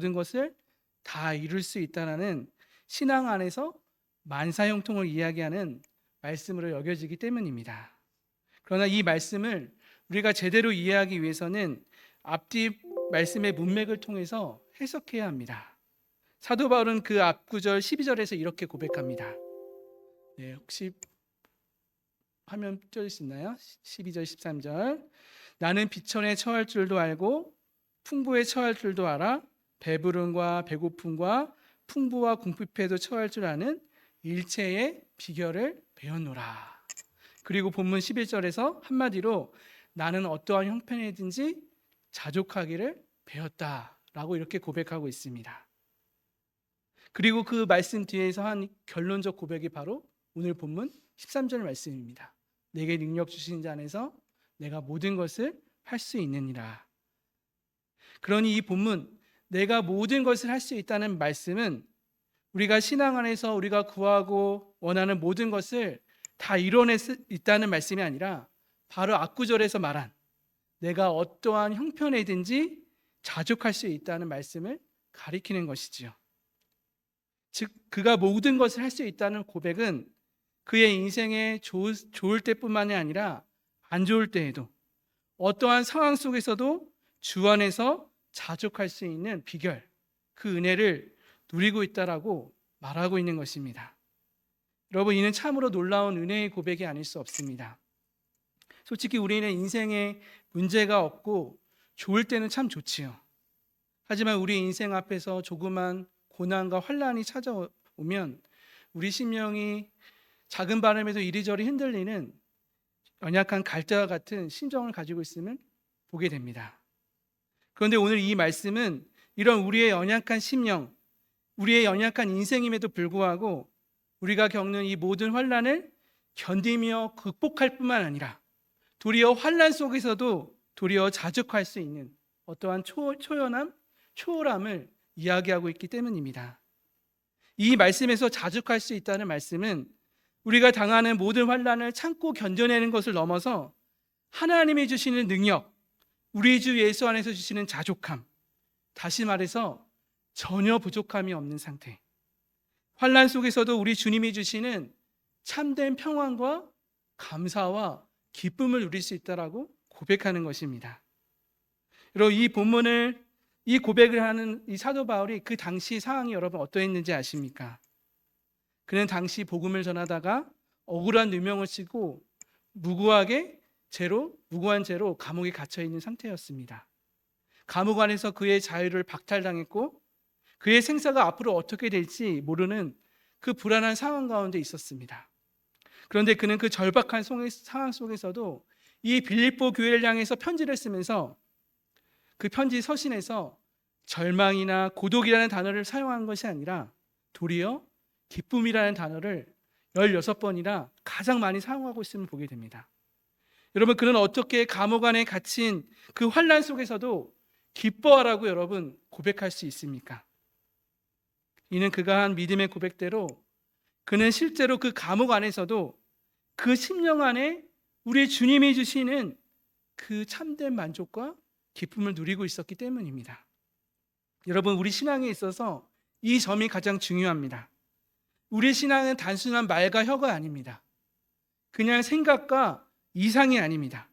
모든 것을 다 이룰 수 있다는 신앙 안에서 만사형통을 이야기하는 말씀으로 여겨지기 때문입니다. 그러나 이 말씀을 우리가 제대로 이해하기 위해서는 앞뒤 말씀의 문맥을 통해서 해석해야 합니다. 사도 바울은 그 앞구절 12절에서 이렇게 고백합니다. 네, 혹시 화면 띄워줄 수 있나요? 12절 13절. 나는 비천에 처할 줄도 알고 풍부에 처할 줄도 알아. 배부름과 배고픔과 풍부와 궁핍에도 처할 줄 아는 일체의 비결을 배웠노라. 그리고 본문 11절에서 한마디로 나는 어떠한 형편이든지 자족하기를 배웠다라고 이렇게 고백하고 있습니다. 그리고 그 말씀 뒤에서 한 결론적 고백이 바로 오늘 본문 13절 말씀입니다. 내게 능력 주신 자 안에서 내가 모든 것을 할 수 있느니라. 그러니 이 본문 내가 모든 것을 할 수 있다는 말씀은 우리가 신앙 안에서 우리가 구하고 원하는 모든 것을 다 이뤄낼 수 있다는 말씀이 아니라 바로 앞구절에서 말한 내가 어떠한 형편이든지 자족할 수 있다는 말씀을 가리키는 것이지요. 즉 그가 모든 것을 할 수 있다는 고백은 그의 인생에 좋을 때뿐만이 아니라 안 좋을 때에도 어떠한 상황 속에서도 주 안에서 자족할 수 있는 비결, 그 은혜를 누리고 있다라고 말하고 있는 것입니다. 여러분, 이는 참으로 놀라운 은혜의 고백이 아닐 수 없습니다. 솔직히 우리는 인생에 문제가 없고 좋을 때는 참 좋지요. 하지만 우리 인생 앞에서 조그만 고난과 환난이 찾아오면 우리 심령이 작은 바람에도 이리저리 흔들리는 연약한 갈대와 같은 심정을 가지고 있음을 보게 됩니다. 그런데 오늘 이 말씀은 이런 우리의 연약한 심령, 우리의 연약한 인생임에도 불구하고 우리가 겪는 이 모든 환난을 견디며 극복할 뿐만 아니라 도리어 환난 속에서도 도리어 자족할 수 있는 어떠한 초연함, 초월함을 이야기하고 있기 때문입니다. 이 말씀에서 자족할 수 있다는 말씀은 우리가 당하는 모든 환난을 참고 견뎌내는 것을 넘어서 하나님이 주시는 능력, 우리 주 예수 안에서 주시는 자족함, 다시 말해서 전혀 부족함이 없는 상태, 환난 속에서도 우리 주님이 주시는 참된 평안과 감사와 기쁨을 누릴 수 있다라고 고백하는 것입니다. 여러분, 이 본문을 이 고백을 하는 이 사도 바울이 그 당시 상황이 여러분 어떠했는지 아십니까? 그는 당시 복음을 전하다가 억울한 누명을 쓰고 무고한 죄로 감옥에 갇혀 있는 상태였습니다. 감옥 안에서 그의 자유를 박탈당했고 그의 생사가 앞으로 어떻게 될지 모르는 그 불안한 상황 가운데 있었습니다. 그런데 그는 그 절박한 상황 속에서도 이 빌립보 교회를 향해서 편지를 쓰면서 그 편지 서신에서 절망이나 고독이라는 단어를 사용한 것이 아니라 도리어 기쁨이라는 단어를 16번이나 가장 많이 사용하고 있음을 보게 됩니다. 여러분, 그는 어떻게 감옥 안에 갇힌 그 환난 속에서도 기뻐하라고 여러분 고백할 수 있습니까? 이는 그가 한 믿음의 고백대로 그는 실제로 그 감옥 안에서도 그 심령 안에 우리 주님이 주시는 그 참된 만족과 기쁨을 누리고 있었기 때문입니다. 여러분, 우리 신앙에 있어서 이 점이 가장 중요합니다. 우리 신앙은 단순한 말과 혀가 아닙니다. 그냥 생각과 이상이 아닙니다.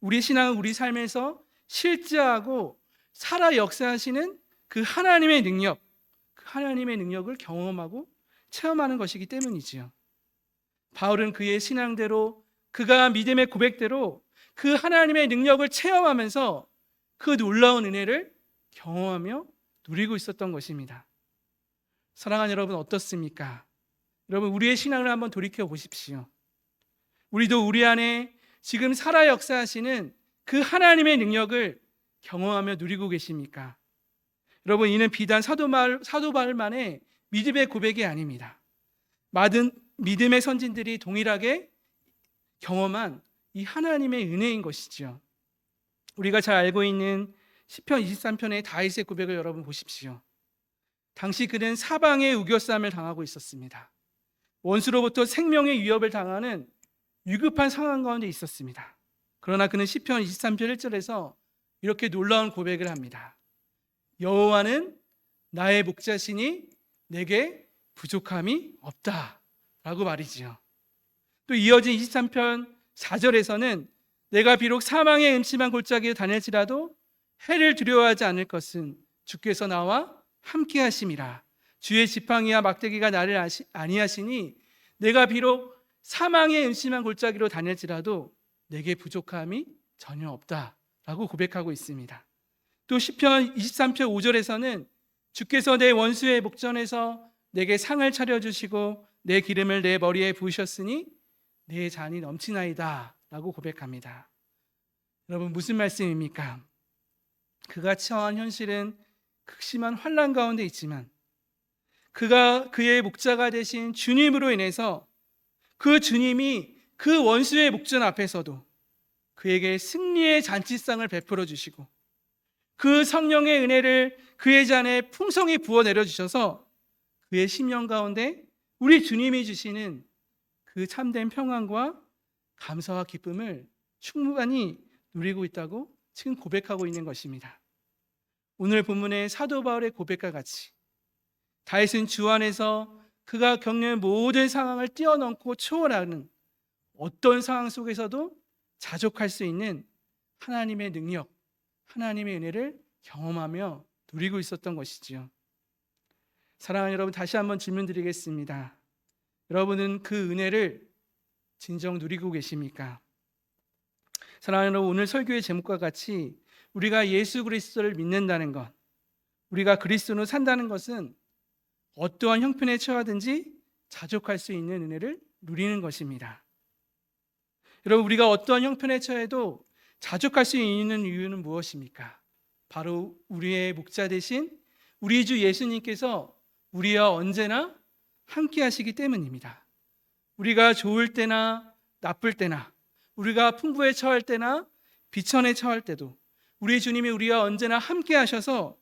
우리 신앙은 우리 삶에서 실제하고 살아 역사하시는 그 하나님의 능력, 그 하나님의 능력을 경험하고 체험하는 것이기 때문이지요. 바울은 그의 신앙대로, 그가 믿음의 고백대로 그 하나님의 능력을 체험하면서 그 놀라운 은혜를 경험하며 누리고 있었던 것입니다. 사랑하는 여러분, 어떻습니까? 여러분, 우리의 신앙을 한번 돌이켜 보십시오. 우리도 우리 안에 지금 살아 역사하시는 그 하나님의 능력을 경험하며 누리고 계십니까? 여러분, 이는 비단 사도 바울만의 믿음의 고백이 아닙니다. 많은 믿음의 선진들이 동일하게 경험한 이 하나님의 은혜인 것이지요. 우리가 잘 알고 있는 시편 23편의 다윗의 고백을 여러분 보십시오. 당시 그는 사방의 우겨쌈을 당하고 있었습니다. 원수로부터 생명의 위협을 당하는 위급한 상황 가운데 있었습니다. 그러나 그는 시편 23편 1절에서 이렇게 놀라운 고백을 합니다. 여호와는 나의 목자시니 내게 부족함이 없다라고 말이지요. 또 이어진 23편 4절에서는 내가 비록 사망의 음침한 골짜기에 다닐지라도 해를 두려워하지 않을 것은 주께서 나와 함께 하심이라. 주의 지팡이와 막대기가 나를 아니하시니 내가 비록 사망의 음침한 골짜기로 다닐지라도 내게 부족함이 전혀 없다라고 고백하고 있습니다. 또 시편 23편 5절에서는 주께서 내 원수의 목전에서 내게 상을 차려주시고 내 기름을 내 머리에 부으셨으니 내 잔이 넘치나이다 라고 고백합니다. 여러분, 무슨 말씀입니까? 그가 처한 현실은 극심한 환난 가운데 있지만 그가 그의 목자가 되신 주님으로 인해서 그 주님이 그 원수의 목전 앞에서도 그에게 승리의 잔치상을 베풀어 주시고 그 성령의 은혜를 그의 잔에 풍성히 부어 내려 주셔서 그의 심령 가운데 우리 주님이 주시는 그 참된 평안과 감사와 기쁨을 충분히 누리고 있다고 지금 고백하고 있는 것입니다. 오늘 본문의 사도 바울의 고백과 같이 다윗은 주 안에서 그가 겪는 모든 상황을 뛰어넘고 초월하는 어떤 상황 속에서도 자족할 수 있는 하나님의 능력, 하나님의 은혜를 경험하며 누리고 있었던 것이지요. 사랑하는 여러분, 다시 한번 질문 드리겠습니다. 여러분은 그 은혜를 진정 누리고 계십니까? 사랑하는 여러분, 오늘 설교의 제목과 같이 우리가 예수 그리스도를 믿는다는 것, 우리가 그리스도로 산다는 것은 어떠한 형편에 처하든지 자족할 수 있는 은혜를 누리는 것입니다. 여러분, 우리가 어떠한 형편에 처해도 자족할 수 있는 이유는 무엇입니까? 바로 우리의 목자 되신 우리 주 예수님께서 우리와 언제나 함께 하시기 때문입니다. 우리가 좋을 때나 나쁠 때나, 우리가 풍부에 처할 때나 비천에 처할 때도 우리 주님이 우리와 언제나 함께 하셔서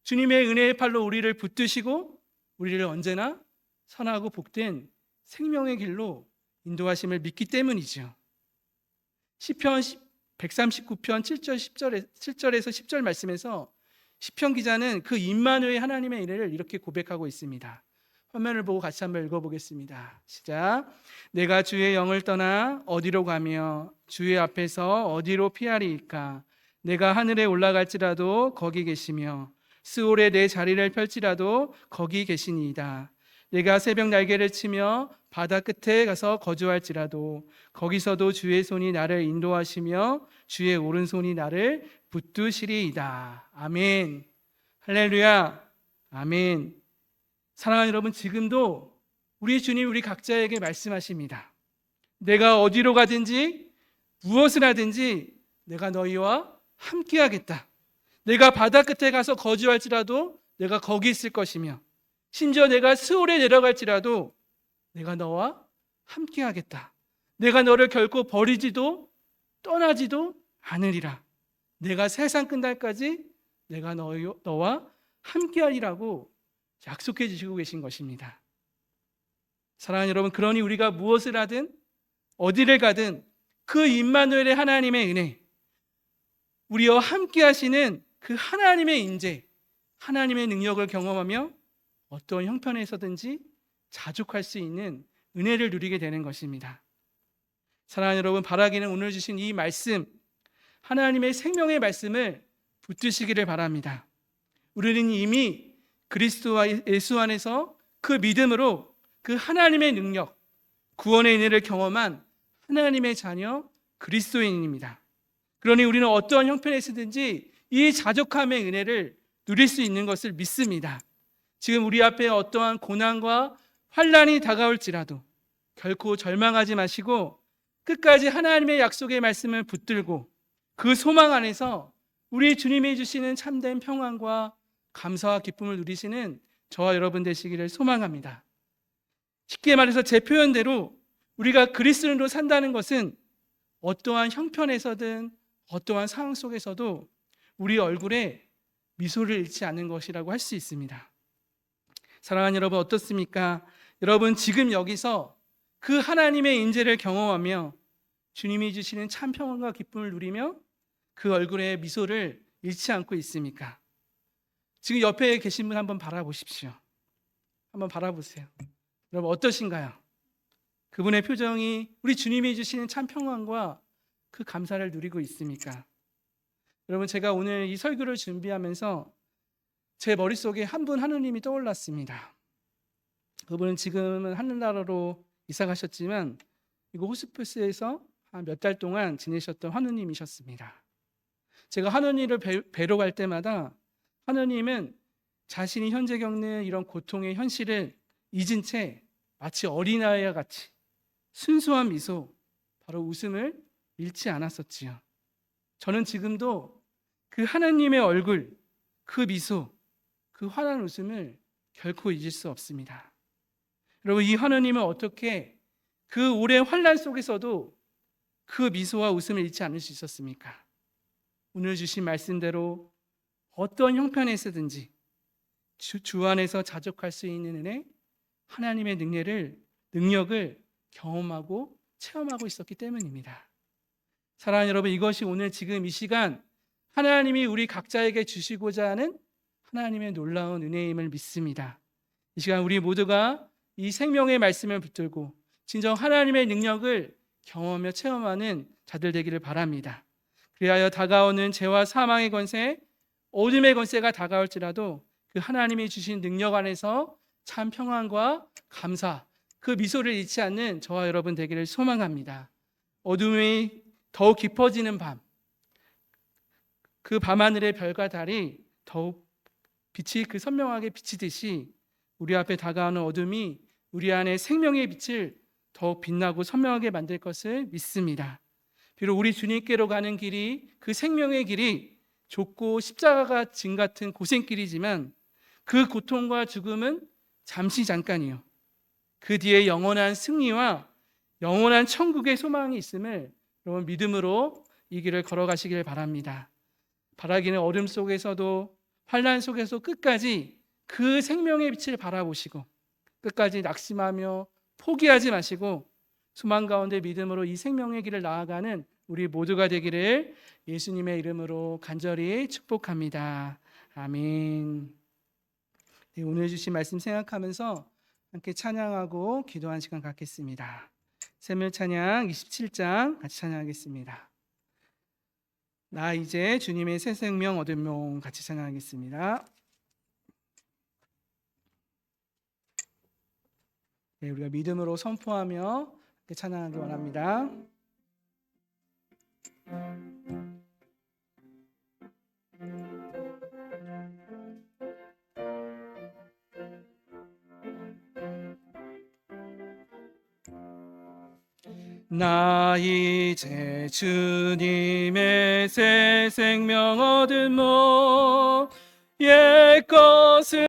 주님의 은혜의 팔로 우리를 붙드시고 우리를 언제나 선하고 복된 생명의 길로 인도하심을 믿기 때문이죠. 시편 139편 7절에서 10절 말씀에서 시편 기자는 그 임마누엘 하나님의 은혜를 이렇게 고백하고 있습니다. 화면을 보고 같이 한번 읽어보겠습니다. 시작. 내가 주의 영을 떠나 어디로 가며 주의 앞에서 어디로 피하리이까? 내가 하늘에 올라갈지라도 거기 계시며 스올에 내 자리를 펼지라도 거기 계시니이다. 내가 새벽 날개를 치며 바다 끝에 가서 거주할지라도 거기서도 주의 손이 나를 인도하시며 주의 오른손이 나를 붙드시리이다. 아멘. 할렐루야. 아멘. 사랑하는 여러분, 지금도 우리 주님 우리 각자에게 말씀하십니다. 내가 어디로 가든지 무엇을 하든지 내가 너희와 함께 하겠다. 내가 바다 끝에 가서 거주할지라도 내가 거기 있을 것이며 심지어 내가 스올에 내려갈지라도 내가 너와 함께 하겠다. 내가 너를 결코 버리지도 떠나지도 않으리라. 내가 세상 끝날까지 내가 너와 함께 하리라고 약속해 주시고 계신 것입니다. 사랑하는 여러분, 그러니 우리가 무엇을 하든 어디를 가든 그 임마누엘의 하나님의 은혜, 우리와 함께 하시는 그 하나님의 인재, 하나님의 능력을 경험하며 어떤 형편에서든지 자족할 수 있는 은혜를 누리게 되는 것입니다. 사랑하는 여러분, 바라기는 오늘 주신 이 말씀, 하나님의 생명의 말씀을 붙드시기를 바랍니다. 우리는 이미 그리스도와 예수 안에서 그 믿음으로 그 하나님의 능력, 구원의 은혜를 경험한 하나님의 자녀 그리스도인입니다. 그러니 우리는 어떠한 형편에 있든지 이 자족함의 은혜를 누릴 수 있는 것을 믿습니다. 지금 우리 앞에 어떠한 고난과 환난이 다가올지라도 결코 절망하지 마시고 끝까지 하나님의 약속의 말씀을 붙들고 그 소망 안에서 우리 주님이 주시는 참된 평안과 감사와 기쁨을 누리시는 저와 여러분 되시기를 소망합니다. 쉽게 말해서 제 표현대로 우리가 그리스도인으로 산다는 것은 어떠한 형편에서든 어떠한 상황 속에서도 우리 얼굴에 미소를 잃지 않는 것이라고 할 수 있습니다. 사랑하는 여러분, 어떻습니까? 여러분, 지금 여기서 그 하나님의 인재를 경험하며 주님이 주시는 참 평안과 기쁨을 누리며 그 얼굴에 미소를 잃지 않고 있습니까? 지금 옆에 계신 분 한번 바라보십시오. 한번 바라보세요. 여러분 어떠신가요? 그분의 표정이 우리 주님이 주시는 참 평안과 그 감사를 누리고 있습니까? 여러분, 제가 오늘 이 설교를 준비하면서 제 머릿속에 한 분 하느님이 떠올랐습니다. 그분은 지금은 하늘나라로 이사 가셨지만 이곳 호스피스에서 한 몇 달 동안 지내셨던 하느님이셨습니다. 제가 하느님을 뵈러 갈 때마다 하느님은 자신이 현재 겪는 이런 고통의 현실을 잊은 채 마치 어린아이와 같이 순수한 미소, 바로 웃음을 잃지 않았었지요. 저는 지금도 그 하나님의 얼굴, 그 미소, 그 환한 웃음을 결코 잊을 수 없습니다. 여러분, 이 하나님은 어떻게 그 오랜 환난 속에서도 그 미소와 웃음을 잃지 않을 수 있었습니까? 오늘 주신 말씀대로 어떤 형편에서든지 주 안에서 자족할 수 있는 은혜, 하나님의 능력을 경험하고 체험하고 있었기 때문입니다. 사랑하는 여러분, 이것이 오늘 지금 이 시간 하나님이 우리 각자에게 주시고자 하는 하나님의 놀라운 은혜임을 믿습니다. 이 시간 우리 모두가 이 생명의 말씀을 붙들고 진정 하나님의 능력을 경험하며 체험하는 자들 되기를 바랍니다. 그리하여 다가오는 죄와 사망의 권세, 어둠의 권세가 다가올지라도 그 하나님이 주신 능력 안에서 참 평안과 감사, 그 미소를 잃지 않는 저와 여러분 되기를 소망합니다. 어둠이 더욱 깊어지는 밤, 그 밤하늘의 별과 달이 더욱 빛이 그 선명하게 비치듯이 우리 앞에 다가오는 어둠이 우리 안에 생명의 빛을 더욱 빛나고 선명하게 만들 것을 믿습니다. 비록 우리 주님께로 가는 길이, 그 생명의 길이 좁고 십자가가 진 같은 고생길이지만 그 고통과 죽음은 잠시 잠깐이요, 그 뒤에 영원한 승리와 영원한 천국의 소망이 있음을 여러분 믿음으로 이 길을 걸어가시길 바랍니다. 바라기는 어둠 속에서도 환난 속에서 끝까지 그 생명의 빛을 바라보시고 끝까지 낙심하며 포기하지 마시고 소망 가운데 믿음으로 이 생명의 길을 나아가는 우리 모두가 되기를 예수님의 이름으로 간절히 축복합니다. 아멘. 네, 오늘 주신 말씀 생각하면서 함께 찬양하고 기도한 시간 갖겠습니다. 새물 찬양 27장 같이 찬양하겠습니다. 나 이제 주님의 새 생명 얻음용 같이 찬양하겠습니다. 네, 우리가 믿음으로 선포하며 찬양하기 원합니다. 나 이제 주님의 새 생명 얻은 몸 옛것을